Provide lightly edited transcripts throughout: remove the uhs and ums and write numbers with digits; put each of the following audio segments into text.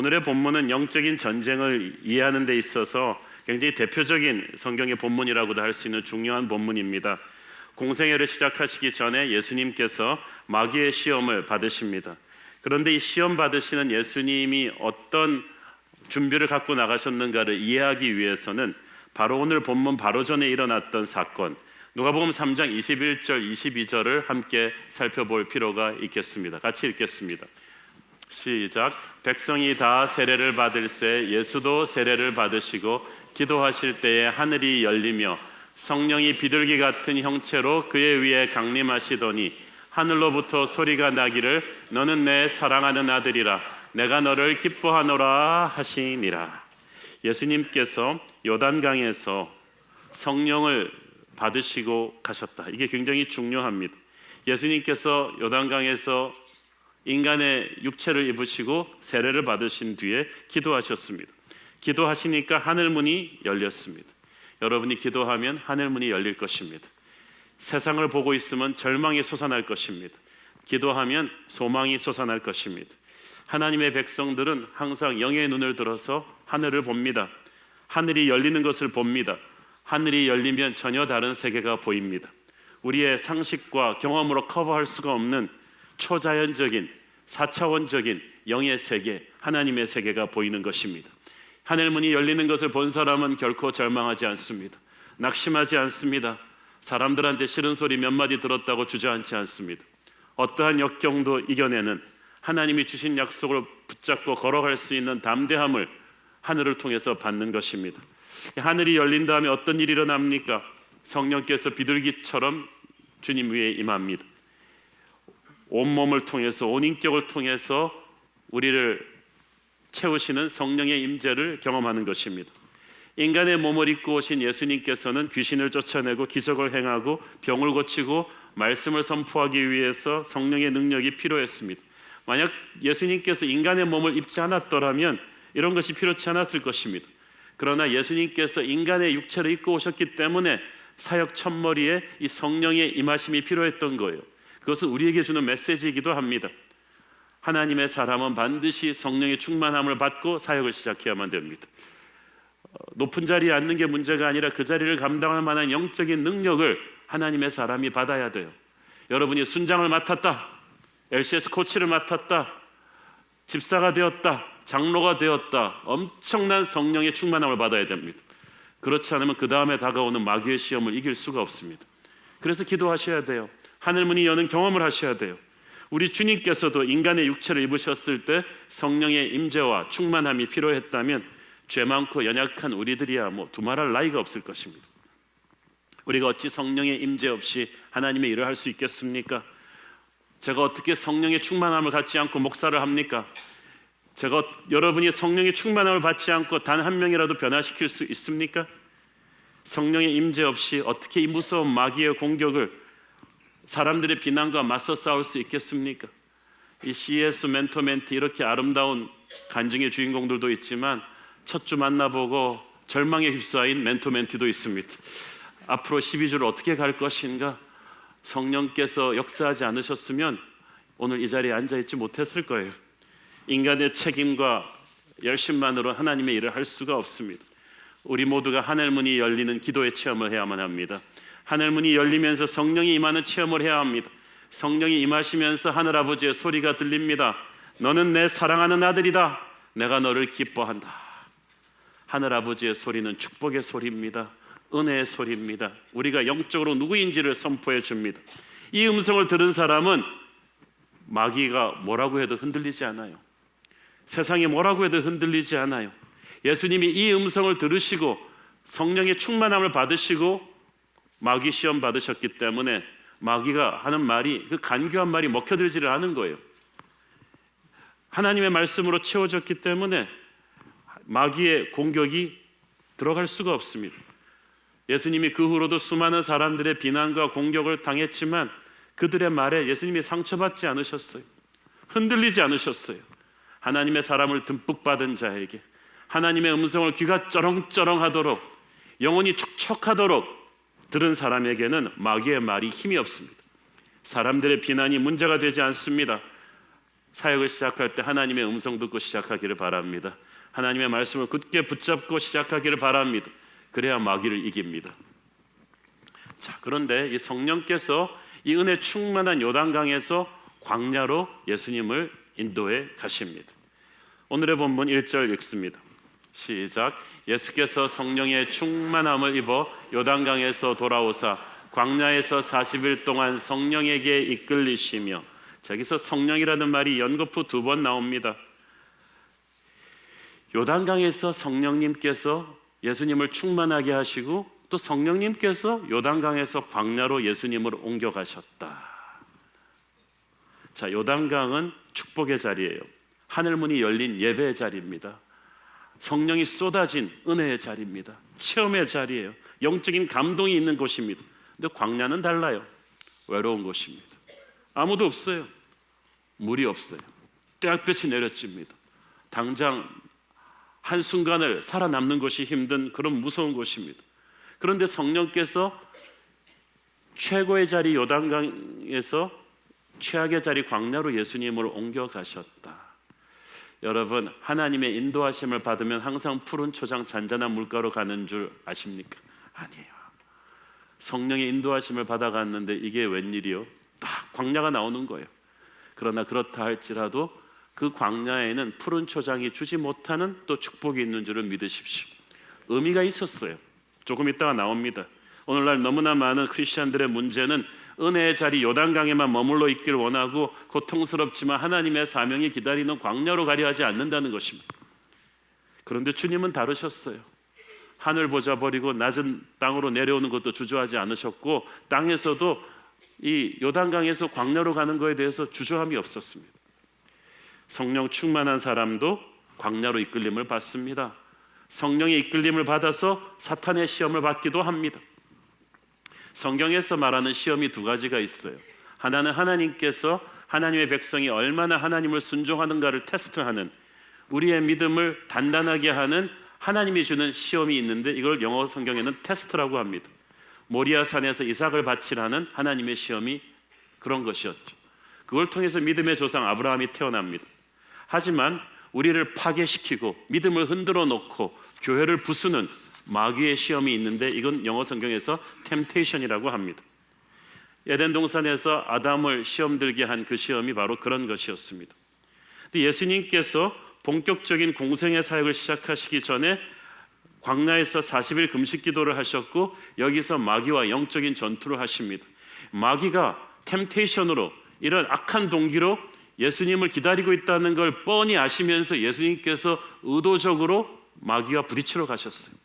오늘의 본문은 영적인 전쟁을 이해하는 데 있어서 굉장히 대표적인 성경의 본문이라고도 할 수 있는 중요한 본문입니다. 공생애를 시작하시기 전에 예수님께서 마귀의 시험을 받으십니다. 그런데 이 시험 받으시는 예수님이 어떤 준비를 갖고 나가셨는가를 이해하기 위해서는 바로 오늘 본문 바로 전에 일어났던 사건, 누가복음 3장 21절 22절을 함께 살펴볼 필요가 있겠습니다. 같이 읽겠습니다. 시작. 백성이 다 세례를 받을새 예수도 세례를 받으시고 기도하실 때에 하늘이 열리며 성령이 비둘기 같은 형체로 그의 위에 강림하시더니 하늘로부터 소리가 나기를 너는 내 사랑하는 아들이라 내가 너를 기뻐하노라 하시니라. 예수님께서 요단강에서 성령을 받으시고 가셨다. 이게 굉장히 중요합니다. 예수님께서 요단강에서 인간의 육체를 입으시고 세례를 받으신 뒤에 기도하셨습니다. 기도하시니까 하늘문이 열렸습니다. 여러분이 기도하면 하늘문이 열릴 것입니다. 세상을 보고 있으면 절망이 솟아날 것입니다. 기도하면 소망이 솟아날 것입니다. 하나님의 백성들은 항상 영의 눈을 들어서 하늘을 봅니다. 하늘이 열리는 것을 봅니다. 하늘이 열리면 전혀 다른 세계가 보입니다. 우리의 상식과 경험으로 커버할 수가 없는 초자연적인 4차원적인 영의 세계, 하나님의 세계가 보이는 것입니다. 하늘문이 열리는 것을 본 사람은 결코 절망하지 않습니다. 낙심하지 않습니다. 사람들한테 싫은 소리 몇 마디 들었다고 주저앉지 않습니다. 어떠한 역경도 이겨내는 하나님이 주신 약속을 붙잡고 걸어갈 수 있는 담대함을 하늘을 통해서 받는 것입니다. 하늘이 열린 다음에 어떤 일이 일어납니까? 성령께서 비둘기처럼 주님 위에 임합니다. 온몸을 통해서, 온 인격을 통해서 우리를 채우시는 성령의 임재를 경험하는 것입니다. 인간의 몸을 입고 오신 예수님께서는 귀신을 쫓아내고 기적을 행하고 병을 고치고 말씀을 선포하기 위해서 성령의 능력이 필요했습니다. 만약 예수님께서 인간의 몸을 입지 않았더라면 이런 것이 필요치 않았을 것입니다. 그러나 예수님께서 인간의 육체를 입고 오셨기 때문에 사역 첫머리에 이 성령의 임하심이 필요했던 거예요. 그것은 우리에게 주는 메시지이기도 합니다. 하나님의 사람은 반드시 성령의 충만함을 받고 사역을 시작해야만 됩니다. 높은 자리에 앉는 게 문제가 아니라 그 자리를 감당할 만한 영적인 능력을 하나님의 사람이 받아야 돼요. 여러분이 순장을 맡았다, LCS 코치를 맡았다, 집사가 되었다, 장로가 되었다, 엄청난 성령의 충만함을 받아야 됩니다. 그렇지 않으면 그 다음에 다가오는 마귀의 시험을 이길 수가 없습니다. 그래서 기도하셔야 돼요. 하늘문이 여는 경험을 하셔야 돼요. 우리 주님께서도 인간의 육체를 입으셨을 때 성령의 임재와 충만함이 필요했다면 죄 많고 연약한 우리들이야 두말할 나위가 없을 것입니다. 우리가 어찌 성령의 임재 없이 하나님의 일을 할 수 있겠습니까? 제가 어떻게 성령의 충만함을 갖지 않고 목사를 합니까? 여러분이 성령의 충만함을 받지 않고 단 한 명이라도 변화시킬 수 있습니까? 성령의 임재 없이 어떻게 이 무서운 마귀의 공격을 사람들의 비난과 맞서 싸울 수 있겠습니까? 이 CS 멘토 멘티 이렇게 아름다운 간증의 주인공들도 있지만 첫 주 만나보고 절망에 휩싸인 멘토 멘티도 있습니다. 앞으로 12주를 어떻게 갈 것인가? 성령께서 역사하지 않으셨으면 오늘 이 자리에 앉아있지 못했을 거예요. 인간의 책임과 열심만으로 하나님의 일을 할 수가 없습니다. 우리 모두가 하늘문이 열리는 기도의 체험을 해야만 합니다. 하늘문이 열리면서 성령이 임하는 체험을 해야 합니다. 성령이 임하시면서 하늘아버지의 소리가 들립니다. 너는 내 사랑하는 아들이다. 내가 너를 기뻐한다. 하늘아버지의 소리는 축복의 소리입니다. 은혜의 소리입니다. 우리가 영적으로 누구인지를 선포해 줍니다. 이 음성을 들은 사람은 마귀가 뭐라고 해도 흔들리지 않아요. 세상이 뭐라고 해도 흔들리지 않아요. 예수님이 이 음성을 들으시고 성령의 충만함을 받으시고 마귀 시험 받으셨기 때문에 마귀가 하는 말이, 그 간교한 말이 먹혀들지를 않은 거예요. 하나님의 말씀으로 채워졌기 때문에 마귀의 공격이 들어갈 수가 없습니다. 예수님이 그 후로도 수많은 사람들의 비난과 공격을 당했지만 그들의 말에 예수님이 상처받지 않으셨어요. 흔들리지 않으셨어요. 하나님의 사람을 듬뿍 받은 자에게, 하나님의 음성을 귀가 쩌렁쩌렁하도록, 영혼이 촉촉하도록 들은 사람에게는 마귀의 말이 힘이 없습니다. 사람들의 비난이 문제가 되지 않습니다. 사역을 시작할 때 하나님의 음성 듣고 시작하기를 바랍니다. 하나님의 말씀을 굳게 붙잡고 시작하기를 바랍니다. 그래야 마귀를 이깁니다. 자, 그런데 이 성령께서 이 은혜 충만한 요단강에서 광야로 예수님을 인도해 가십니다. 오늘의 본문 1절 읽습니다. 시작. 예수께서 성령의 충만함을 입어 요단강에서 돌아오사 광야에서 40일 동안 성령에게 이끌리시며. 저기서 성령이라는 말이 연거푸 2번 나옵니다. 요단강에서 성령님께서 예수님을 충만하게 하시고 또 성령님께서 요단강에서 광야로 예수님을 옮겨가셨다. 자, 요단강은 축복의 자리예요. 하늘문이 열린 예배의 자리입니다. 성령이 쏟아진 은혜의 자리입니다. 체험의 자리예요. 영적인 감동이 있는 곳입니다. 근데 광야는 달라요. 외로운 곳입니다. 아무도 없어요. 물이 없어요. 떼약볕이 내려집니다. 당장 한순간을 살아남는 것이 힘든 그런 무서운 곳입니다. 그런데 성령께서 최고의 자리 요단강에서 최악의 자리 광야로 예수님을 옮겨가셨다. 여러분, 하나님의 인도하심을 받으면 항상 푸른 초장 잔잔한 물가로 가는 줄 아십니까? 아니에요. 성령의 인도하심을 받아갔는데 이게 웬일이요? 딱 광야가 나오는 거예요. 그러나 그렇다 할지라도 그 광야에는 푸른 초장이 주지 못하는 또 축복이 있는 줄을 믿으십시오. 의미가 있었어요. 조금 있다가 나옵니다. 오늘날 너무나 많은 크리스천들의 문제는 은혜의 자리 요단강에만 머물러 있길 원하고 고통스럽지만 하나님의 사명이 기다리는 광야로 가려 하지 않는다는 것입니다. 그런데 주님은 다르셨어요. 하늘 보자 버리고 낮은 땅으로 내려오는 것도 주저하지 않으셨고 땅에서도 이 요단강에서 광야로 가는 것에 대해서 주저함이 없었습니다. 성령 충만한 사람도 광야로 이끌림을 받습니다. 성령의 이끌림을 받아서 사탄의 시험을 받기도 합니다. 성경에서 말하는 시험이 2가지가 있어요. 하나는 하나님께서 하나님의 백성이 얼마나 하나님을 순종하는가를 테스트하는, 우리의 믿음을 단단하게 하는 하나님이 주는 시험이 있는데 이걸 영어 성경에는 테스트라고 합니다. 모리아 산에서 이삭을 바치라는 하나님의 시험이 그런 것이었죠. 그걸 통해서 믿음의 조상 아브라함이 태어납니다. 하지만 우리를 파괴시키고 믿음을 흔들어 놓고 교회를 부수는 마귀의 시험이 있는데 이건 영어 성경에서 템테이션이라고 합니다. 에덴 동산에서 아담을 시험 들게 한 그 시험이 바로 그런 것이었습니다. 근데 예수님께서 본격적인 공생의 사역을 시작하시기 전에 광야에서 40일 금식 기도를 하셨고 여기서 마귀와 영적인 전투를 하십니다. 마귀가 템테이션으로 이런 악한 동기로 예수님을 기다리고 있다는 걸 뻔히 아시면서 예수님께서 의도적으로 마귀와 부딪히러 가셨어요.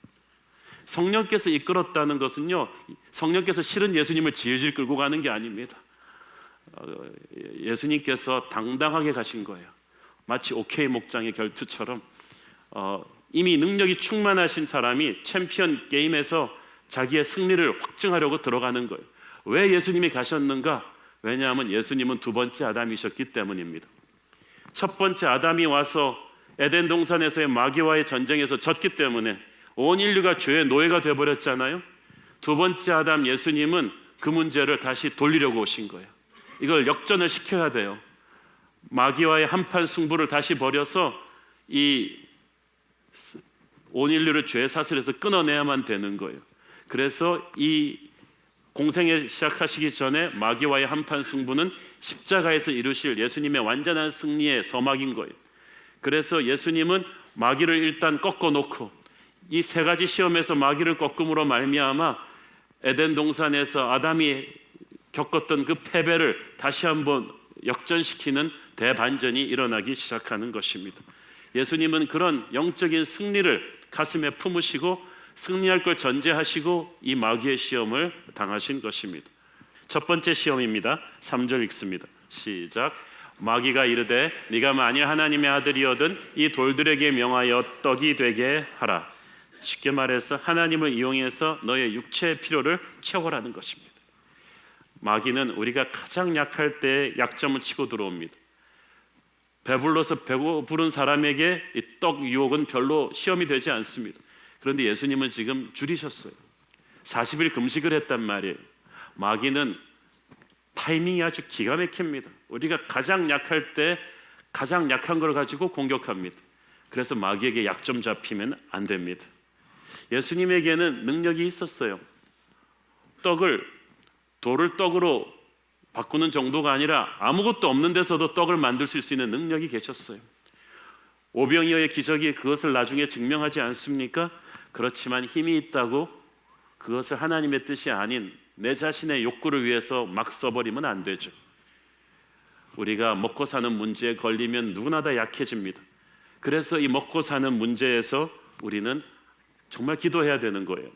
성령께서 이끌었다는 것은요, 성령께서 실은 예수님을 질질 끌고 가는 게 아닙니다. 예수님께서 당당하게 가신 거예요. 마치 오케이 목장의 결투처럼 이미 능력이 충만하신 사람이 챔피언 게임에서 자기의 승리를 확증하려고 들어가는 거예요. 왜 예수님이 가셨는가? 왜냐하면 예수님은 2번째 아담이셨기 때문입니다. 첫 번째 아담이 와서 에덴 동산에서의 마귀와의 전쟁에서 졌기 때문에 온 인류가 죄의 노예가 되어버렸잖아요. 2번째 아담 예수님은 그 문제를 다시 돌리려고 오신 거예요. 이걸 역전을 시켜야 돼요. 마귀와의 한판 승부를 다시 벌여서 이 온 인류를 죄의 사슬에서 끊어내야만 되는 거예요. 그래서 이 공생에 시작하시기 전에 마귀와의 한판 승부는 십자가에서 이루실 예수님의 완전한 승리의 서막인 거예요. 그래서 예수님은 마귀를 일단 꺾어놓고 이 3가지 시험에서 마귀를 꺾음으로 말미암아 에덴 동산에서 아담이 겪었던 그 패배를 다시 한번 역전시키는 대반전이 일어나기 시작하는 것입니다. 예수님은 그런 영적인 승리를 가슴에 품으시고 승리할 걸 전제하시고 이 마귀의 시험을 당하신 것입니다. 첫 번째 시험입니다. 3절 읽습니다. 시작. 마귀가 이르되 네가 만일 하나님의 아들이거든 이 돌들에게 명하여 떡이 되게 하라. 쉽게 말해서 하나님을 이용해서 너의 육체의 필요를 채워라는 것입니다. 마귀는 우리가 가장 약할 때 약점을 치고 들어옵니다. 배불러서 배고픈 사람에게 이 떡 유혹은 별로 시험이 되지 않습니다. 그런데 예수님은 지금 줄이셨어요. 40일 금식을 했단 말이에요. 마귀는 타이밍이 아주 기가 막힙니다. 우리가 가장 약할 때 가장 약한 걸 가지고 공격합니다. 그래서 마귀에게 약점 잡히면 안 됩니다. 예수님에게는 능력이 있었어요. 돌을 떡으로 바꾸는 정도가 아니라 아무것도 없는 데서도 떡을 만들 수 있는 능력이 계셨어요. 오병이어의 기적이 그것을 나중에 증명하지 않습니까? 그렇지만 힘이 있다고 그것을 하나님의 뜻이 아닌 내 자신의 욕구를 위해서 막 써버리면 안 되죠. 우리가 먹고 사는 문제에 걸리면 누구나 다 약해집니다. 그래서 이 먹고 사는 문제에서 우리는 정말 기도해야 되는 거예요.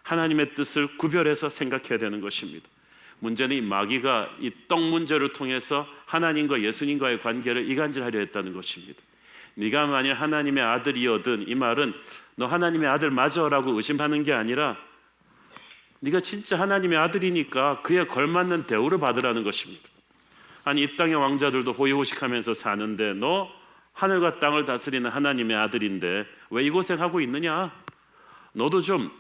하나님의 뜻을 구별해서 생각해야 되는 것입니다. 문제는 이 마귀가 이 떡 문제를 통해서 하나님과 예수님과의 관계를 이간질하려 했다는 것입니다. 네가 만일 하나님의 아들이거든, 이 말은 너 하나님의 아들 맞아라고 의심하는 게 아니라 네가 진짜 하나님의 아들이니까 그에 걸맞는 대우를 받으라는 것입니다. 아니 이 땅의 왕자들도 호의호식하면서 사는데 너 하늘과 땅을 다스리는 하나님의 아들인데 왜 이 고생하고 있느냐? 너도 좀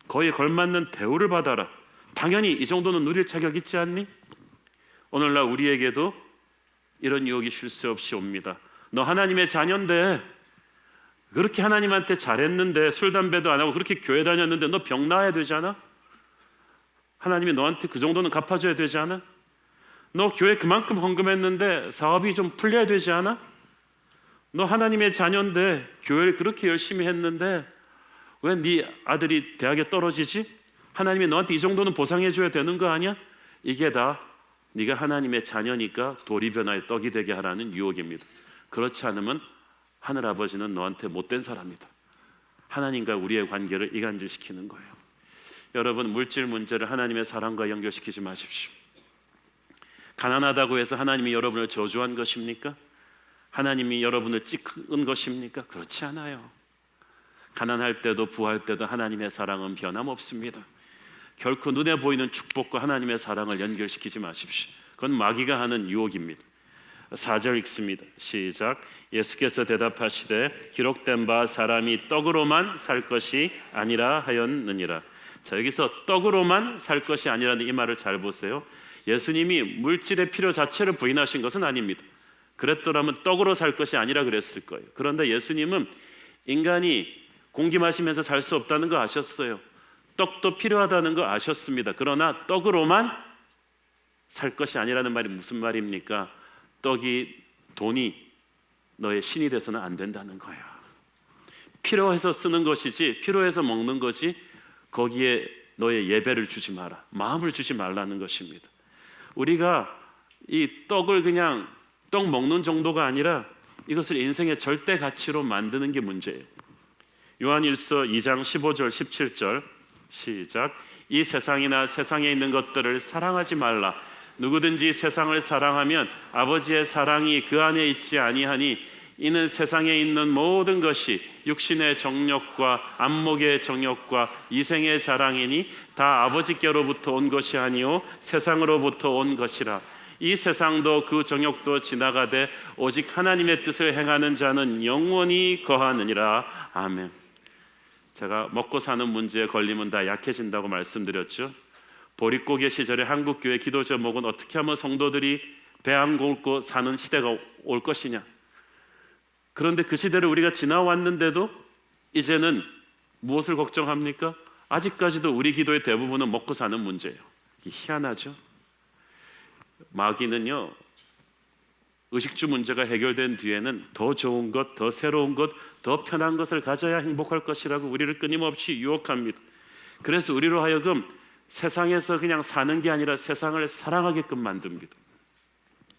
거기에 걸맞는 대우를 받아라. 당연히 이 정도는 누릴 자격 있지 않니? 오늘날 우리에게도 이런 유혹이 쉴 새 없이 옵니다. 너 하나님의 자녀인데 그렇게 하나님한테 잘했는데 술 담배도 안 하고 그렇게 교회 다녔는데 너 병 나아야 되지 않아? 하나님이 너한테 그 정도는 갚아줘야 되지 않아? 너 교회 그만큼 헌금했는데 사업이 좀 풀려야 되지 않아? 너 하나님의 자녀인데 교회를 그렇게 열심히 했는데 왜 네 아들이 대학에 떨어지지? 하나님이 너한테 이 정도는 보상해줘야 되는 거 아니야? 이게 다 네가 하나님의 자녀니까 돌이 변화의 떡이 되게 하라는 유혹입니다. 그렇지 않으면 하늘아버지는 너한테 못된 사람이다. 하나님과 우리의 관계를 이간질시키는 거예요. 여러분, 물질 문제를 하나님의 사랑과 연결시키지 마십시오. 가난하다고 해서 하나님이 여러분을 저주한 것입니까? 하나님이 여러분을 찍은 것입니까? 그렇지 않아요. 가난할 때도 부할 때도 하나님의 사랑은 변함없습니다. 결코 눈에 보이는 축복과 하나님의 사랑을 연결시키지 마십시오. 그건 마귀가 하는 유혹입니다. 4절 읽습니다. 시작. 예수께서 대답하시되 기록된 바 사람이 떡으로만 살 것이 아니라 하였느니라. 자, 여기서 떡으로만 살 것이 아니라는 이 말을 잘 보세요. 예수님이 물질의 필요 자체를 부인하신 것은 아닙니다. 그랬더라면 떡으로 살 것이 아니라 그랬을 거예요. 그런데 예수님은 인간이 공기 마시면서 살 수 없다는 거 아셨어요. 떡도 필요하다는 거 아셨습니다. 그러나 떡으로만 살 것이 아니라는 말이 무슨 말입니까? 돈이 너의 신이 돼서는 안 된다는 거야. 필요해서 쓰는 것이지, 필요해서 먹는 거지, 거기에 너의 예배를 주지 마라, 마음을 주지 말라는 것입니다. 우리가 이 떡을 그냥 떡 먹는 정도가 아니라 이것을 인생의 절대 가치로 만드는 게 문제예요. 요한일서 2장 15절 17절 시작. 이 세상이나 세상에 있는 것들을 사랑하지 말라. 누구든지 세상을 사랑하면 아버지의 사랑이 그 안에 있지 아니하니 이는 세상에 있는 모든 것이 육신의 정욕과 안목의 정욕과 이생의 자랑이니 다 아버지께로부터 온 것이 아니요 세상으로부터 온 것이라. 이 세상도 그 정욕도 지나가되 오직 하나님의 뜻을 행하는 자는 영원히 거하느니라. 아멘. 제가 먹고 사는 문제에 걸리면 다 약해진다고 말씀드렸죠. 보릿고개 시절에 한국교회 기도 제목은 어떻게 하면 성도들이 배 안 굶고 사는 시대가 올 것이냐. 그런데 그 시대를 우리가 지나왔는데도 이제는 무엇을 걱정합니까? 아직까지도 우리 기도의 대부분은 먹고 사는 문제예요. 희한하죠. 마귀는요, 의식주 문제가 해결된 뒤에는 더 좋은 것, 더 새로운 것, 더 편한 것을 가져야 행복할 것이라고 우리를 끊임없이 유혹합니다. 그래서 우리로 하여금 세상에서 그냥 사는 게 아니라 세상을 사랑하게끔 만듭니다.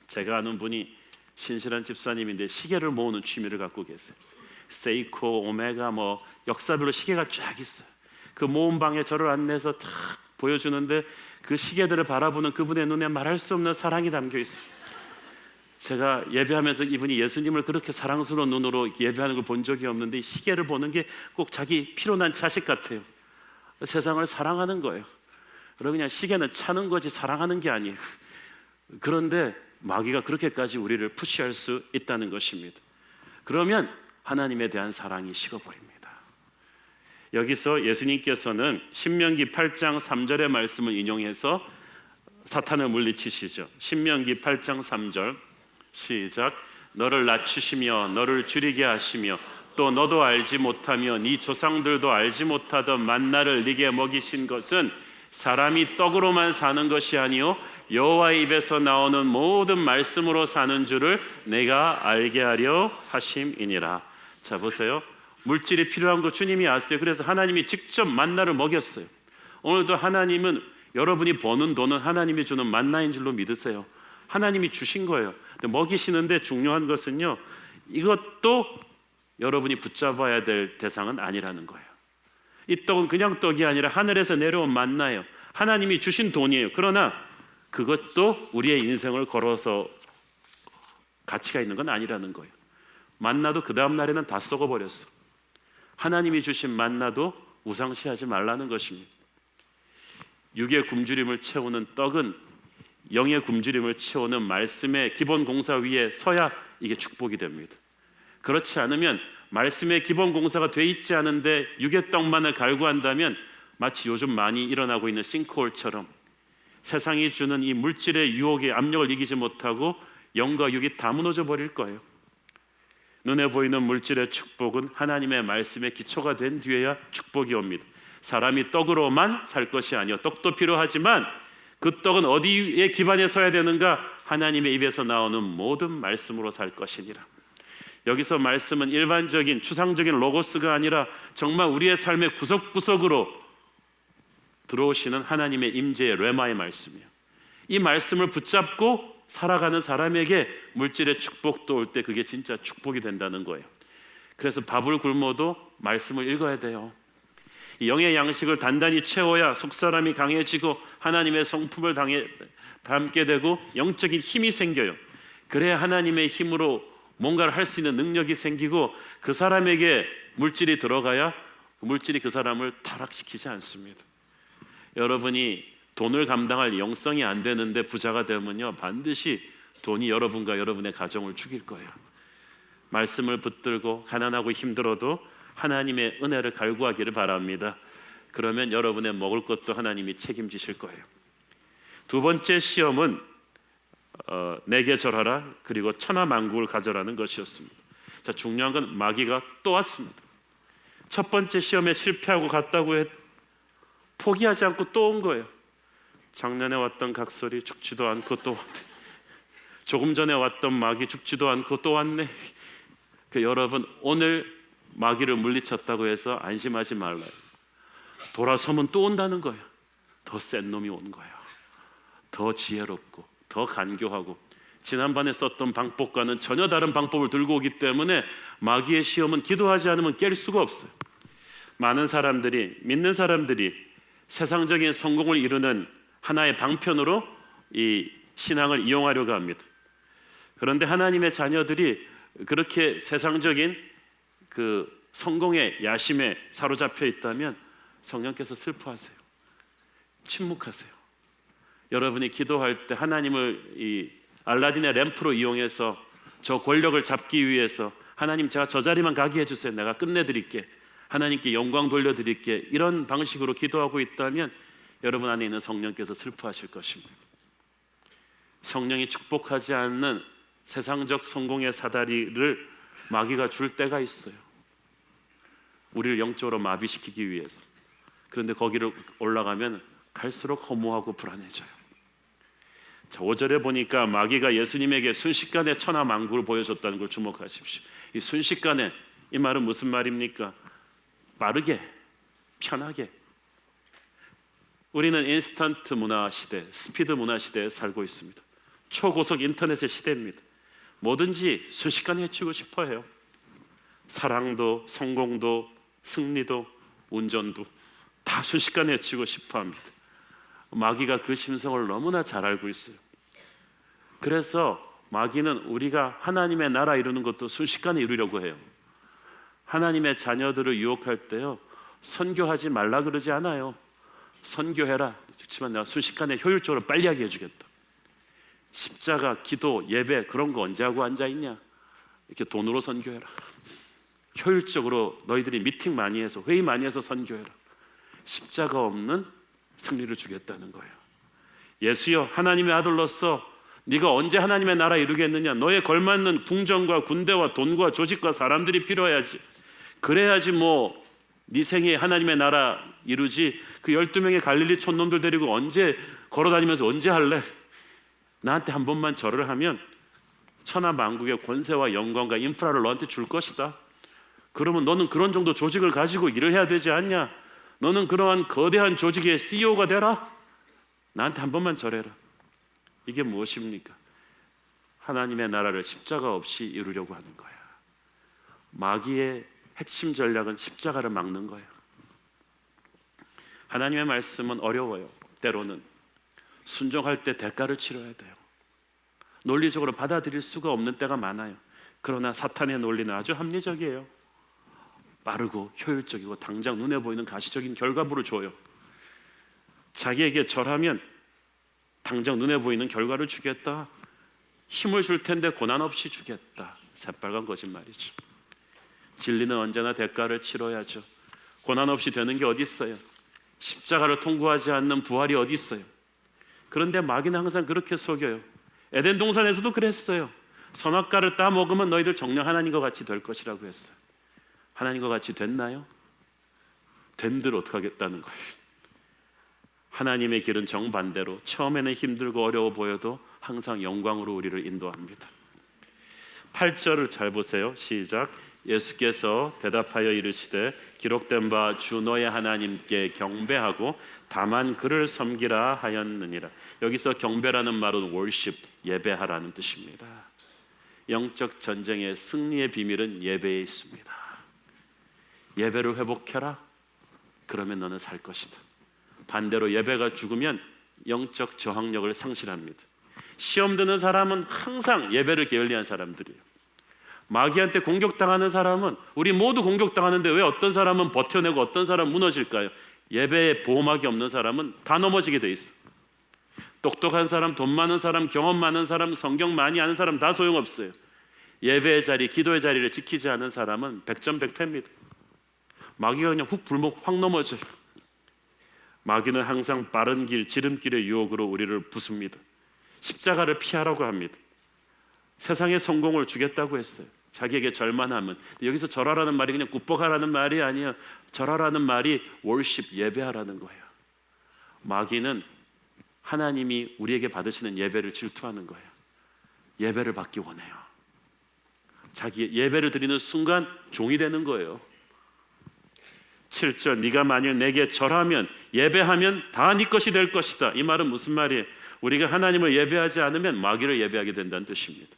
제가 아는 분이 신실한 집사님인데 시계를 모으는 취미를 갖고 계세요. 세이코, 오메가 뭐 역사별로 시계가 쫙 있어요. 그 모은 방에 저를 안내해서 탁 보여주는데 그 시계들을 바라보는 그분의 눈에 말할 수 없는 사랑이 담겨 있어요. 제가 예배하면서 이분이 예수님을 그렇게 사랑스러운 눈으로 예배하는 걸 본 적이 없는데 이 시계를 보는 게 꼭 자기 피로난 자식 같아요. 세상을 사랑하는 거예요. 여러분, 그냥 시계는 차는 거지 사랑하는 게 아니에요. 그런데 마귀가 그렇게까지 우리를 푸시할 수 있다는 것입니다. 그러면 하나님에 대한 사랑이 식어버립니다. 여기서 예수님께서는 신명기 8장 3절의 말씀을 인용해서 사탄을 물리치시죠. 신명기 8장 3절 시작. 너를 낮추시며 너를 줄이게 하시며 또 너도 알지 못하며 네 조상들도 알지 못하던 만나를 네게 먹이신 것은 사람이 떡으로만 사는 것이 아니요 여호와의 입에서 나오는 모든 말씀으로 사는 줄을 내가 알게 하려 하심이니라. 자, 보세요. 물질이 필요한 거 주님이 아세요. 그래서 하나님이 직접 만나를 먹였어요. 오늘도 하나님은 여러분이 버는 돈은 하나님이 주는 만나인 줄로 믿으세요. 하나님이 주신 거예요. 근데 먹이시는데 중요한 것은요, 이것도 여러분이 붙잡아야 될 대상은 아니라는 거예요. 이 떡은 그냥 떡이 아니라 하늘에서 내려온 만나예요. 하나님이 주신 돈이에요. 그러나 그것도 우리의 인생을 걸어서 가치가 있는 건 아니라는 거예요. 만나도 그 다음 날에는 다 썩어버렸어. 하나님이 주신 만나도 우상시하지 말라는 것입니다. 육의 굶주림을 채우는 떡은 영의 굶주림을 채우는 말씀의 기본 공사 위에 서야 이게 축복이 됩니다. 그렇지 않으면 말씀의 기본 공사가 돼 있지 않은데 육의 떡만을 갈구한다면 마치 요즘 많이 일어나고 있는 싱크홀처럼 세상이 주는 이 물질의 유혹의 압력을 이기지 못하고 영과 육이 다 무너져 버릴 거예요. 눈에 보이는 물질의 축복은 하나님의 말씀의 기초가 된 뒤에야 축복이 옵니다. 사람이 떡으로만 살 것이 아니요 떡도 필요하지만 그 떡은 어디에 기반에 서야 되는가? 하나님의 입에서 나오는 모든 말씀으로 살 것이니라. 여기서 말씀은 일반적인 추상적인 로고스가 아니라 정말 우리의 삶의 구석구석으로 들어오시는 하나님의 임재의 레마의 말씀이에요. 이 말씀을 붙잡고 살아가는 사람에게 물질의 축복도 올 때 그게 진짜 축복이 된다는 거예요. 그래서 밥을 굶어도 말씀을 읽어야 돼요. 영의 양식을 단단히 채워야 속사람이 강해지고 하나님의 성품을 담게 되고 영적인 힘이 생겨요. 그래야 하나님의 힘으로 뭔가를 할 수 있는 능력이 생기고 그 사람에게 물질이 들어가야 물질이 그 사람을 타락시키지 않습니다. 여러분이 돈을 감당할 영성이 안 되는데 부자가 되면요 반드시 돈이 여러분과 여러분의 가정을 죽일 거예요. 말씀을 붙들고 가난하고 힘들어도 하나님의 은혜를 갈구하기를 바랍니다. 그러면 여러분의 먹을 것도 하나님이 책임지실 거예요. 두 번째 시험은 내게 절하라 그리고 천하만국을 가져라는 것이었습니다. 자, 중요한 건 마귀가 또 왔습니다. 첫 번째 시험에 실패하고 갔다고 포기하지 않고 또 온 거예요. 작년에 왔던 각설이 죽지도 않고 또 왔네. 조금 전에 왔던 마귀 죽지도 않고 또 왔네. 여러분 오늘 마귀를 물리쳤다고 해서 안심하지 말라요. 돌아서면 또 온다는 거예요. 더 센 놈이 오는 거예요. 더 지혜롭고 더 간교하고 지난번에 썼던 방법과는 전혀 다른 방법을 들고 오기 때문에 마귀의 시험은 기도하지 않으면 깰 수가 없어요. 많은 사람들이 믿는 사람들이 세상적인 성공을 이루는 하나의 방편으로 이 신앙을 이용하려고 합니다. 그런데 하나님의 자녀들이 그렇게 세상적인 그 성공의 야심에 사로잡혀 있다면 성령께서 슬퍼하세요. 침묵하세요. 여러분이 기도할 때 하나님을 이 알라딘의 램프로 이용해서 저 권력을 잡기 위해서 하나님 제가 저 자리만 가게 해주세요. 내가 끝내드릴게. 하나님께 영광 돌려드릴게. 이런 방식으로 기도하고 있다면 여러분 안에 있는 성령께서 슬퍼하실 것입니다. 성령이 축복하지 않는 세상적 성공의 사다리를 마귀가 줄 때가 있어요. 우리를 영적으로 마비시키기 위해서. 그런데 거기를 올라가면 갈수록 허무하고 불안해져요. 자, 5절에 보니까 마귀가 예수님에게 순식간에 천하만국을 보여줬다는 걸 주목하십시오. 이 순식간에 이 말은 무슨 말입니까? 빠르게, 편하게. 우리는 인스턴트 문화 시대, 스피드 문화 시대에 살고 있습니다. 초고속 인터넷의 시대입니다. 뭐든지 순식간에 해치고 싶어 해요. 사랑도 성공도 승리도 운전도 다 순식간에 해치고 싶어 합니다. 마귀가 그 심성을 너무나 잘 알고 있어요. 그래서 마귀는 우리가 하나님의 나라 이루는 것도 순식간에 이루려고 해요. 하나님의 자녀들을 유혹할 때요 선교하지 말라 그러지 않아요. 선교해라. 그렇지만 내가 순식간에 효율적으로 빨리 하게 해주겠다. 십자가, 기도, 예배 그런 거 언제 하고 앉아있냐. 이렇게 돈으로 선교해라. 효율적으로 너희들이 미팅 많이 해서 회의 많이 해서 선교해라. 십자가 없는 승리를 주겠다는 거예요. 예수여 하나님의 아들로서 네가 언제 하나님의 나라 이루겠느냐? 너에 걸맞는 궁정과 군대와 돈과 조직과 사람들이 필요해야지. 그래야지 네 생에 하나님의 나라 이루지. 그 12명의 갈릴리 촌놈들 데리고 언제 걸어다니면서 언제 할래? 나한테 한 번만 절을 하면 천하 만국의 권세와 영광과 인프라를 너한테 줄 것이다. 그러면 너는 그런 정도 조직을 가지고 일을 해야 되지 않냐? 너는 그러한 거대한 조직의 CEO가 되라. 나한테 한 번만 절해라. 이게 무엇입니까? 하나님의 나라를 십자가 없이 이루려고 하는 거야. 마귀의 핵심 전략은 십자가를 막는 거예요. 하나님의 말씀은 어려워요. 때로는 순종할 때 대가를 치러야 돼요. 논리적으로 받아들일 수가 없는 때가 많아요. 그러나 사탄의 논리는 아주 합리적이에요. 빠르고 효율적이고 당장 눈에 보이는 가시적인 결과물을 줘요. 자기에게 절하면 당장 눈에 보이는 결과를 주겠다. 힘을 줄 텐데 고난 없이 주겠다. 새빨간 거짓말이죠. 진리는 언제나 대가를 치러야죠. 고난 없이 되는 게 어디 있어요? 십자가를 통과하지 않는 부활이 어디 있어요? 그런데 마귀는 항상 그렇게 속여요. 에덴 동산에서도 그랬어요. 선악과를 따 먹으면 너희들 정녕 하나님과 같이 될 것이라고 했어요. 하나님과 같이 됐나요? 된들 어떡하겠다는 거예요. 하나님의 길은 정반대로 처음에는 힘들고 어려워 보여도 항상 영광으로 우리를 인도합니다. 8절을 잘 보세요. 시작. 예수께서 대답하여 이르시되 기록된 바 주 너의 하나님께 경배하고 다만 그를 섬기라 하였느니라. 여기서 경배라는 말은 worship, 예배하라는 뜻입니다. 영적 전쟁의 승리의 비밀은 예배에 있습니다. 예배를 회복해라. 그러면 너는 살 것이다. 반대로 예배가 죽으면 영적 저항력을 상실합니다. 시험 드는 사람은 항상 예배를 게을리한 사람들이에요. 마귀한테 공격당하는 사람은, 우리 모두 공격당하는데 왜 어떤 사람은 버텨내고 어떤 사람은 무너질까요? 예배에 보호막이 없는 사람은 다 넘어지게 돼 있어. 똑똑한 사람, 돈 많은 사람, 경험 많은 사람, 성경 많이 아는 사람 다 소용없어요. 예배의 자리, 기도의 자리를 지키지 않은 사람은 백전백패입니다. 마귀가 그냥 훅 불목 확 넘어져요. 마귀는 항상 빠른 길, 지름길의 유혹으로 우리를 부숩니다. 십자가를 피하라고 합니다. 세상의 성공을 주겠다고 했어요. 자기에게 절만하면. 여기서 절하라는 말이 그냥 굽복하라는 말이 아니에요. 절하라는 말이 월십, 예배하라는 거예요. 마귀는 하나님이 우리에게 받으시는 예배를 질투하는 거예요. 예배를 받기 원해요. 자기 예배를 드리는 순간 종이 되는 거예요. 7절, 네가 만일 내게 절하면, 예배하면 다 네 것이 될 것이다. 이 말은 무슨 말이에요? 우리가 하나님을 예배하지 않으면 마귀를 예배하게 된다는 뜻입니다.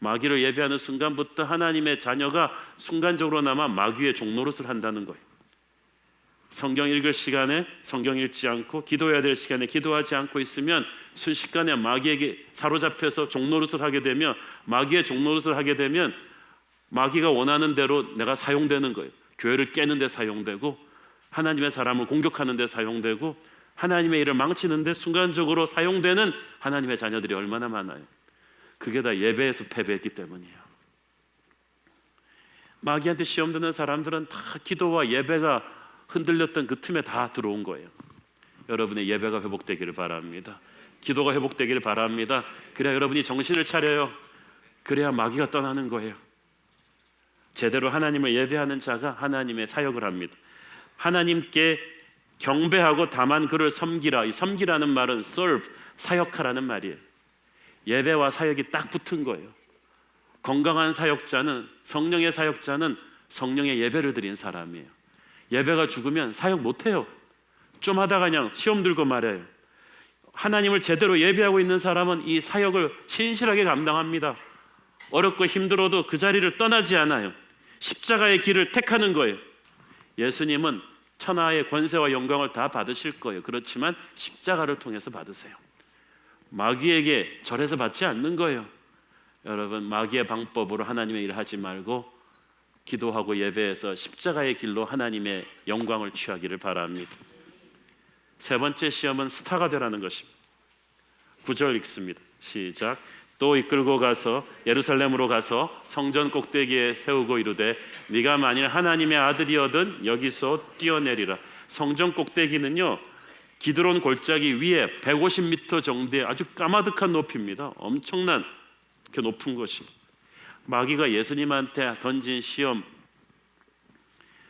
마귀를 예배하는 순간부터 하나님의 자녀가 순간적으로나마 마귀의 종노릇을 한다는 거예요. 성경 읽을 시간에 성경 읽지 않고, 기도해야 될 시간에 기도하지 않고 있으면 순식간에 마귀에게 사로잡혀서 종노릇을 하게 되면, 마귀의 종노릇을 하게 되면 마귀가 원하는 대로 내가 사용되는 거예요. 교회를 깨는 데 사용되고, 하나님의 사람을 공격하는 데 사용되고, 하나님의 일을 망치는 데 순간적으로 사용되는 하나님의 자녀들이 얼마나 많아요. 그게 다 예배에서 패배했기 때문이에요. 마귀한테 시험 드는 사람들은 다 기도와 예배가 흔들렸던 그 틈에 다 들어온 거예요. 여러분의 예배가 회복되기를 바랍니다. 기도가 회복되기를 바랍니다. 그래야 여러분이 정신을 차려요. 그래야 마귀가 떠나는 거예요. 제대로 하나님을 예배하는 자가 하나님의 사역을 합니다. 하나님께 경배하고 다만 그를 섬기라. 이 섬기라는 말은 serve, 사역하라는 말이에요. 예배와 사역이 딱 붙은 거예요. 건강한 사역자는, 성령의 사역자는 성령의 예배를 드린 사람이에요. 예배가 죽으면 사역 못해요. 좀 하다가 그냥 시험 들고 말해요. 하나님을 제대로 예배하고 있는 사람은 이 사역을 신실하게 감당합니다. 어렵고 힘들어도 그 자리를 떠나지 않아요. 십자가의 길을 택하는 거예요. 예수님은 천하의 권세와 영광을 다 받으실 거예요. 그렇지만 십자가를 통해서 받으세요. 마귀에게 절해서 받지 않는 거예요. 여러분, 마귀의 방법으로 하나님의 일을 하지 말고 기도하고 예배해서 십자가의 길로 하나님의 영광을 취하기를 바랍니다. 세 번째 시험은 스타가 되라는 것입니다. 9절 읽습니다. 시작. 또 이끌고 가서 예루살렘으로 가서 성전 꼭대기에 세우고 이르되 네가 만일 하나님의 아들이거든 여기서 뛰어내리라. 성전 꼭대기는요, 기드론 골짜기 위에 150m 정도의 아주 까마득한 높이입니다. 엄청난 그 높은 곳이. 마귀가 예수님한테 던진 시험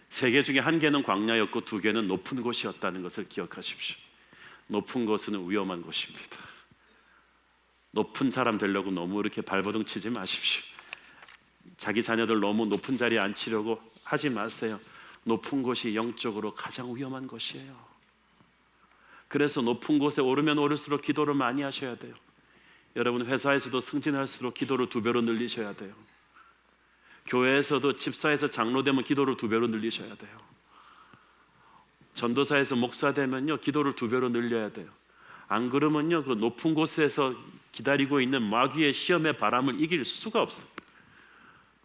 3개 중에 1개는 광야였고 2개는 높은 곳이었다는 것을 기억하십시오. 높은 곳은 위험한 곳입니다. 높은 사람 되려고 너무 이렇게 발버둥 치지 마십시오. 자기 자녀들 너무 높은 자리에 앉히려고 하지 마세요. 높은 곳이 영적으로 가장 위험한 곳이에요. 그래서 높은 곳에 오르면 오를수록 기도를 많이 하셔야 돼요. 여러분, 회사에서도 승진할수록 기도를 2배로 늘리셔야 돼요. 교회에서도 집사에서 장로 되면 기도를 2배로 늘리셔야 돼요. 전도사에서 목사 되면요, 기도를 2배로 늘려야 돼요. 안 그러면요, 그 높은 곳에서 기다리고 있는 마귀의 시험의 바람을 이길 수가 없어요.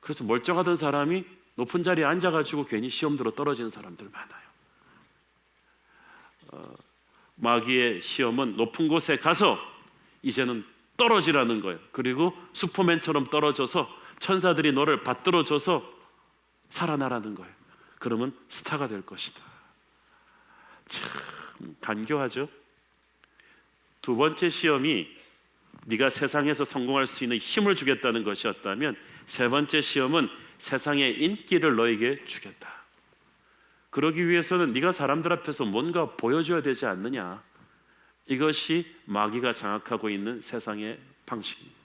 그래서 멀쩡하던 사람이 높은 자리에 앉아가지고 괜히 시험 들어 떨어지는 사람들 많아요. 마귀의 시험은 높은 곳에 가서 이제는 떨어지라는 거예요. 그리고 슈퍼맨처럼 떨어져서 천사들이 너를 받들어줘서 살아나라는 거예요. 그러면 스타가 될 것이다. 참 간교하죠. 2번째 시험이 네가 세상에서 성공할 수 있는 힘을 주겠다는 것이었다면, 3번째 시험은 세상의 인기를 너에게 주겠다. 그러기 위해서는 네가 사람들 앞에서 뭔가 보여줘야 되지 않느냐. 이것이 마귀가 장악하고 있는 세상의 방식입니다.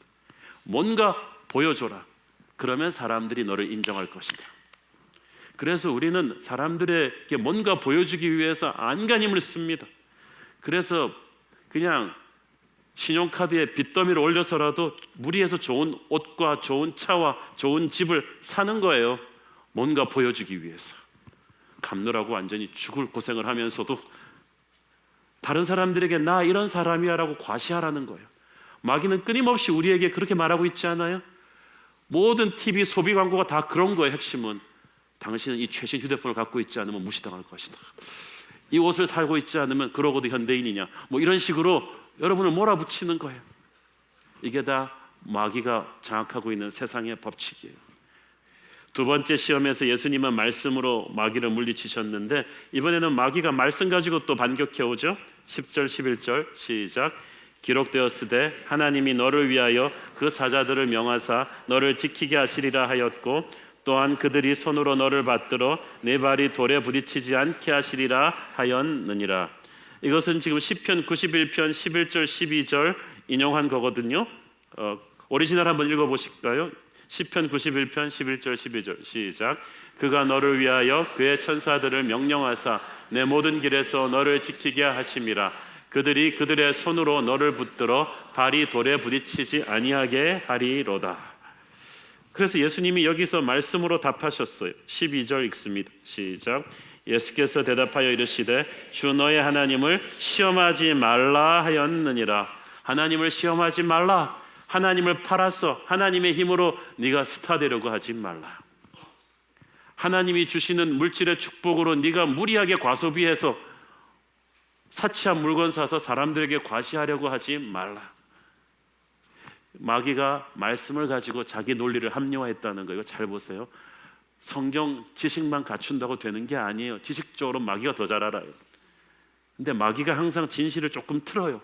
뭔가 보여줘라. 그러면 사람들이 너를 인정할 것이다. 그래서 우리는 사람들에게 뭔가 보여주기 위해서 안간힘을 씁니다. 그래서 그냥 신용카드에 빚더미를 올려서라도 무리해서 좋은 옷과 좋은 차와 좋은 집을 사는 거예요. 뭔가 보여주기 위해서. 갚느라고 완전히 죽을 고생을 하면서도 다른 사람들에게 나 이런 사람이야 라고 과시하라는 거예요. 마귀는 끊임없이 우리에게 그렇게 말하고 있지 않아요? 모든 TV 소비 광고가 다 그런 거예요. 핵심은 당신은 이 최신 휴대폰을 갖고 있지 않으면 무시당할 것이다. 이 옷을 사고 있지 않으면 그러고도 현대인이냐, 뭐 이런 식으로 여러분을 몰아붙이는 거예요. 이게 다 마귀가 장악하고 있는 세상의 법칙이에요. 2번째 시험에서 예수님은 말씀으로 마귀를 물리치셨는데, 이번에는 마귀가 말씀 가지고 또 반격해 오죠. 10절 11절 시작. 기록되었으되 하나님이 너를 위하여 그 사자들을 명하사 너를 지키게 하시리라 하였고, 또한 그들이 손으로 너를 받들어 네 발이 돌에 부딪히지 않게 하시리라 하였느니라. 이것은 지금 시편 91편 11절 12절 인용한 거거든요. 오리지널 한번 읽어보실까요? 시편 91편 11절 12절 시작. 그가 너를 위하여 그의 천사들을 명령하사 내 모든 길에서 너를 지키게 하심이라. 그들이 그들의 손으로 너를 붙들어 발이 돌에 부딪히지 아니하게 하리로다. 그래서 예수님이 여기서 말씀으로 답하셨어요. 12절 읽습니다. 시작. 예수께서 대답하여 이르시되 주 너의 하나님을 시험하지 말라 하였느니라. 하나님을 시험하지 말라. 하나님을 팔아서 하나님의 힘으로 네가 스타 되려고 하지 말라. 하나님이 주시는 물질의 축복으로 네가 무리하게 과소비해서 사치한 물건 사서 사람들에게 과시하려고 하지 말라. 마귀가 말씀을 가지고 자기 논리를 합리화했다는 거예요. 잘 보세요. 성경 지식만 갖춘다고 되는 게 아니에요. 지식적으로 마귀가 더 잘 알아요. 근데 마귀가 항상 진실을 조금 틀어요.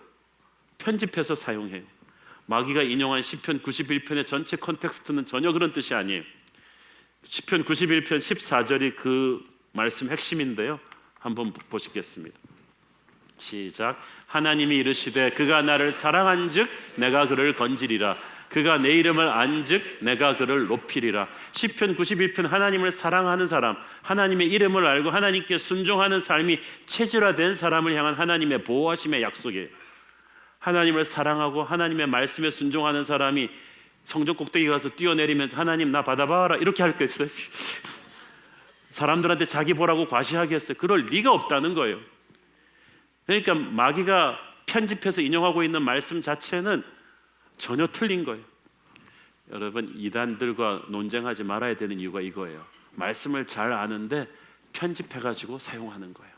편집해서 사용해요. 마귀가 인용한 시편 91편의 전체 컨텍스트는 전혀 그런 뜻이 아니에요. 시편 91편 14절이 그 말씀 핵심인데요. 한번 보시겠습니다. 시작. 하나님이 이르시되 그가 나를 사랑한즉 내가 그를 건지리라. 그가 내 이름을 안즉 내가 그를 높이리라. 시편 91편 하나님을 사랑하는 사람, 하나님의 이름을 알고 하나님께 순종하는 삶이 체질화된 사람을 향한 하나님의 보호하심의 약속이에요. 하나님을 사랑하고 하나님의 말씀에 순종하는 사람이 성전 꼭대기 가서 뛰어내리면서 하나님 나 받아봐라 이렇게 할 거 있어요? 사람들한테 자기 보라고 과시하겠어요? 그럴 리가 없다는 거예요. 그러니까 마귀가 편집해서 인용하고 있는 말씀 자체는 전혀 틀린 거예요. 여러분, 이단들과 논쟁하지 말아야 되는 이유가 이거예요. 말씀을 잘 아는데 편집해가지고 사용하는 거예요.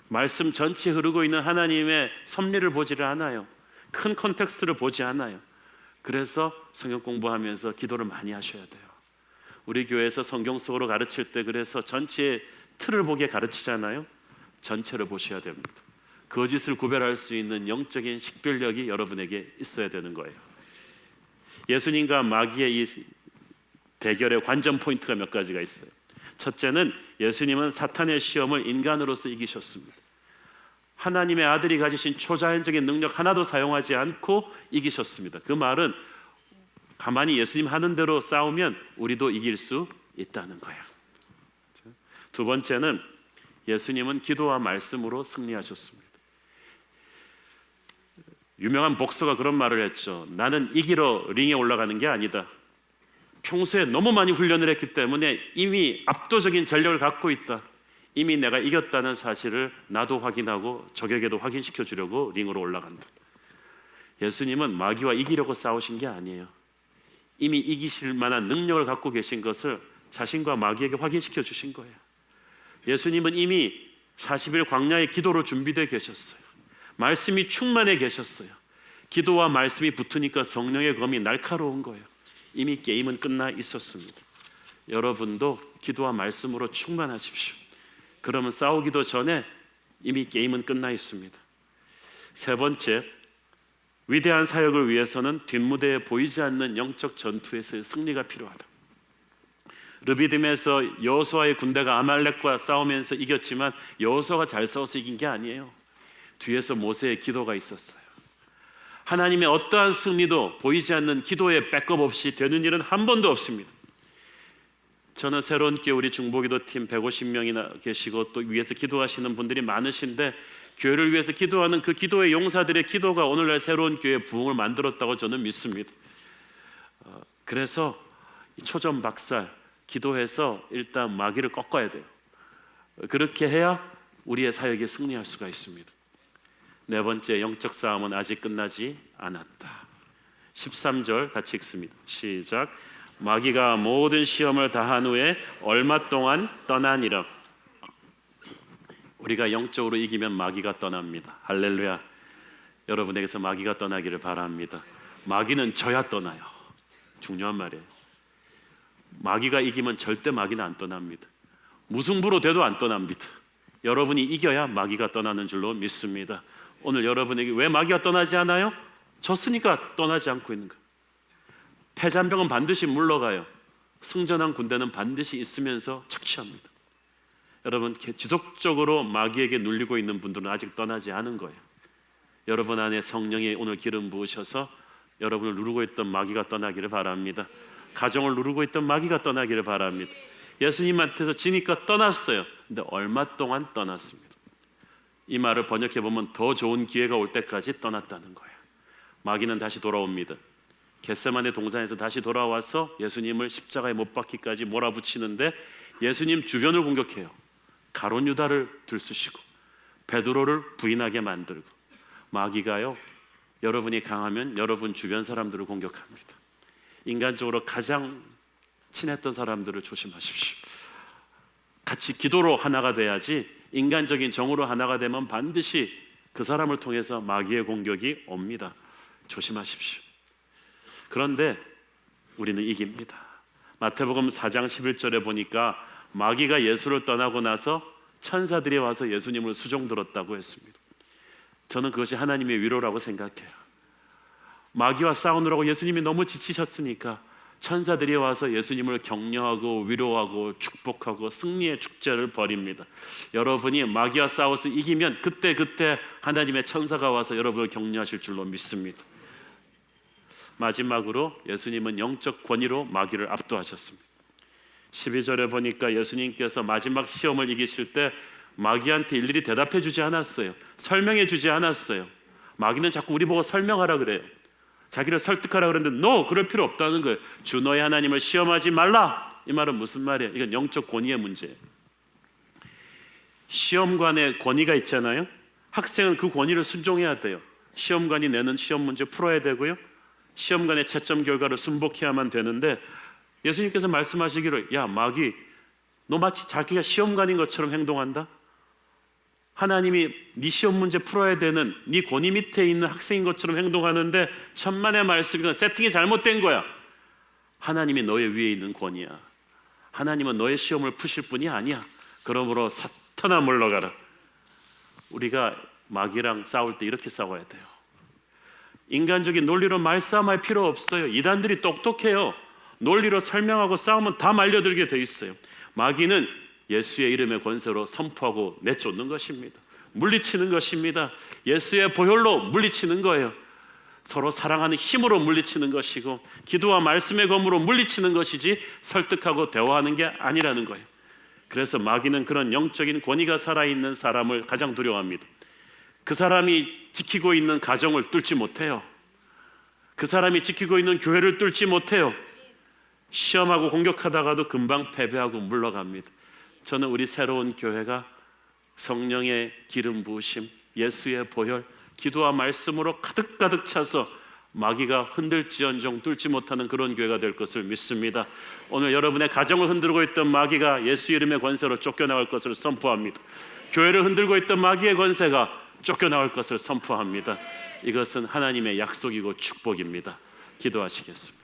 말씀 전체에 흐르고 있는 하나님의 섭리를 보지를 않아요. 큰 컨텍스트를 보지 않아요. 그래서 성경 공부하면서 기도를 많이 하셔야 돼요. 우리 교회에서 성경 속으로 가르칠 때 그래서 전체의 틀을 보게 가르치잖아요. 전체를 보셔야 됩니다. 거짓을 구별할 수 있는 영적인 식별력이 여러분에게 있어야 되는 거예요. 예수님과 마귀의 이 대결의 관전 포인트가 몇 가지가 있어요. 첫째는 예수님은 사탄의 시험을 인간으로서 이기셨습니다. 하나님의 아들이 가지신 초자연적인 능력 하나도 사용하지 않고 이기셨습니다. 그 말은 가만히 예수님 하는 대로 싸우면 우리도 이길 수 있다는 거예요. 두 번째는 예수님은 기도와 말씀으로 승리하셨습니다. 유명한 복서가 그런 말을 했죠. 나는 이기러 링에 올라가는 게 아니다. 평소에 너무 많이 훈련을 했기 때문에 이미 압도적인 전력을 갖고 있다. 이미 내가 이겼다는 사실을 나도 확인하고 적에게도 확인시켜 주려고 링으로 올라간다. 예수님은 마귀와 이기려고 싸우신 게 아니에요. 이미 이기실 만한 능력을 갖고 계신 것을 자신과 마귀에게 확인시켜 주신 거예요. 예수님은 이미 40일 광야의 기도로 준비되어 계셨어요. 말씀이 충만해 계셨어요. 기도와 말씀이 붙으니까 성령의 검이 날카로운 거예요. 이미 게임은 끝나 있었습니다. 여러분도 기도와 말씀으로 충만하십시오. 그러면 싸우기도 전에 이미 게임은 끝나 있습니다. 세 번째, 위대한 사역을 위해서는 뒷무대에 보이지 않는 영적 전투에서의 승리가 필요하다. 르비딤에서 여호수아의 군대가 아말렉과 싸우면서 이겼지만 여호수아가 잘 싸워서 이긴 게 아니에요. 뒤에서 모세의 기도가 있었어요. 하나님의 어떠한 승리도 보이지 않는 기도의 백업 없이 되는 일은 한 번도 없습니다. 저는 새로운 교회 우리 중보기도팀 150명이나 계시고 또 위에서 기도하시는 분들이 많으신데 교회를 위해서 기도하는 그 기도의 용사들의 기도가 오늘날 새로운 교회의 부흥을 만들었다고 저는 믿습니다. 그래서 초전박살 기도해서 일단 마귀를 꺾어야 돼요. 그렇게 해야 우리의 사역에 승리할 수가 있습니다. 네 번째, 영적 싸움은 아직 끝나지 않았다. 13절 같이 읽습니다. 시작. 마귀가 모든 시험을 다한 후에 얼마 동안 떠나니라. 우리가 영적으로 이기면 마귀가 떠납니다. 할렐루야. 여러분에게서 마귀가 떠나기를 바랍니다. 마귀는 져야 떠나요. 중요한 말이에요. 마귀가 이기면 절대 마귀는 안 떠납니다. 무승부로 돼도 안 떠납니다. 여러분이 이겨야 마귀가 떠나는 줄로 믿습니다. 오늘 여러분에게 왜 마귀가 떠나지 않아요? 졌으니까 떠나지 않고 있는 거예요. 패잔병은 반드시 물러가요. 승전한 군대는 반드시 있으면서 착취합니다. 여러분, 지속적으로 마귀에게 눌리고 있는 분들은 아직 떠나지 않은 거예요. 여러분 안에 성령이 오늘 기름 부으셔서 여러분을 누르고 있던 마귀가 떠나기를 바랍니다. 가정을 누르고 있던 마귀가 떠나기를 바랍니다. 예수님한테서 지니까 떠났어요. 근데 얼마 동안 떠났습니다. 이 말을 번역해 보면 더 좋은 기회가 올 때까지 떠났다는 거예요. 마귀는 다시 돌아옵니다. 겟세마네 동산에서 다시 돌아와서 예수님을 십자가에 못 박기까지 몰아붙이는데 예수님 주변을 공격해요. 가룟 유다를 들쑤시고 베드로를 부인하게 만들고. 마귀가요, 여러분이 강하면 여러분 주변 사람들을 공격합니다. 인간적으로 가장 친했던 사람들을 조심하십시오. 같이 기도로 하나가 돼야지 인간적인 정으로 하나가 되면 반드시 그 사람을 통해서 마귀의 공격이 옵니다. 조심하십시오. 그런데 우리는 이깁니다. 마태복음 4장 11절에 보니까 마귀가 예수를 떠나고 나서 천사들이 와서 예수님을 수종들었다고 했습니다. 저는 그것이 하나님의 위로라고 생각해요. 마귀와 싸우느라고 예수님이 너무 지치셨으니까 천사들이 와서 예수님을 격려하고 위로하고 축복하고 승리의 축제를 벌입니다. 여러분이 마귀와 싸워서 이기면 그때 하나님의 천사가 와서 여러분을 격려하실 줄로 믿습니다. 마지막으로 예수님은 영적 권위로 마귀를 압도하셨습니다. 12절에 보니까 예수님께서 마지막 시험을 이기실 때 마귀한테 일일이 대답해 주지 않았어요. 설명해 주지 않았어요. 마귀는 자꾸 우리 보고 설명하라 그래요. 자기를 설득하라 그랬는데 no, 그럴 필요 없다는 거예요. 주 너의 하나님을 시험하지 말라. 이 말은 무슨 말이에요? 이건 영적 권위의 문제예요. 시험관의 권위가 있잖아요. 학생은 그 권위를 순종해야 돼요. 시험관이 내는 시험 문제 풀어야 되고요. 시험관의 채점 결과를 순복해야만 되는데 예수님께서 말씀하시기를 야 마귀 너 마치 자기가 시험관인 것처럼 행동한다. 하나님이 네 시험 문제 풀어야 되는 네 권위 밑에 있는 학생인 것처럼 행동하는데 천만의 말씀이 세팅이 잘못된 거야. 하나님이 너의 위에 있는 권위야. 하나님은 너의 시험을 푸실 분이 아니야. 그러므로 사탄아 물러가라. 우리가 마귀랑 싸울 때 이렇게 싸워야 돼요. 인간적인 논리로 말싸움할 필요 없어요. 이단들이 똑똑해요. 논리로 설명하고 싸우면 다 말려들게 돼 있어요. 마귀는 예수의 이름의 권세로 선포하고 내쫓는 것입니다. 물리치는 것입니다. 예수의 보혈로 물리치는 거예요. 서로 사랑하는 힘으로 물리치는 것이고 기도와 말씀의 검으로 물리치는 것이지 설득하고 대화하는 게 아니라는 거예요. 그래서 마귀는 그런 영적인 권위가 살아있는 사람을 가장 두려워합니다. 그 사람이 지키고 있는 가정을 뚫지 못해요. 그 사람이 지키고 있는 교회를 뚫지 못해요. 시험하고 공격하다가도 금방 패배하고 물러갑니다. 저는 우리 새로운 교회가 성령의 기름 부으심, 예수의 보혈, 기도와 말씀으로 가득가득 차서 마귀가 흔들지언정 뚫지 못하는 그런 교회가 될 것을 믿습니다. 오늘 여러분의 가정을 흔들고 있던 마귀가 예수 이름의 권세로 쫓겨나갈 것을 선포합니다. 교회를 흔들고 있던 마귀의 권세가 쫓겨나갈 것을 선포합니다. 이것은 하나님의 약속이고 축복입니다. 기도하시겠습니다.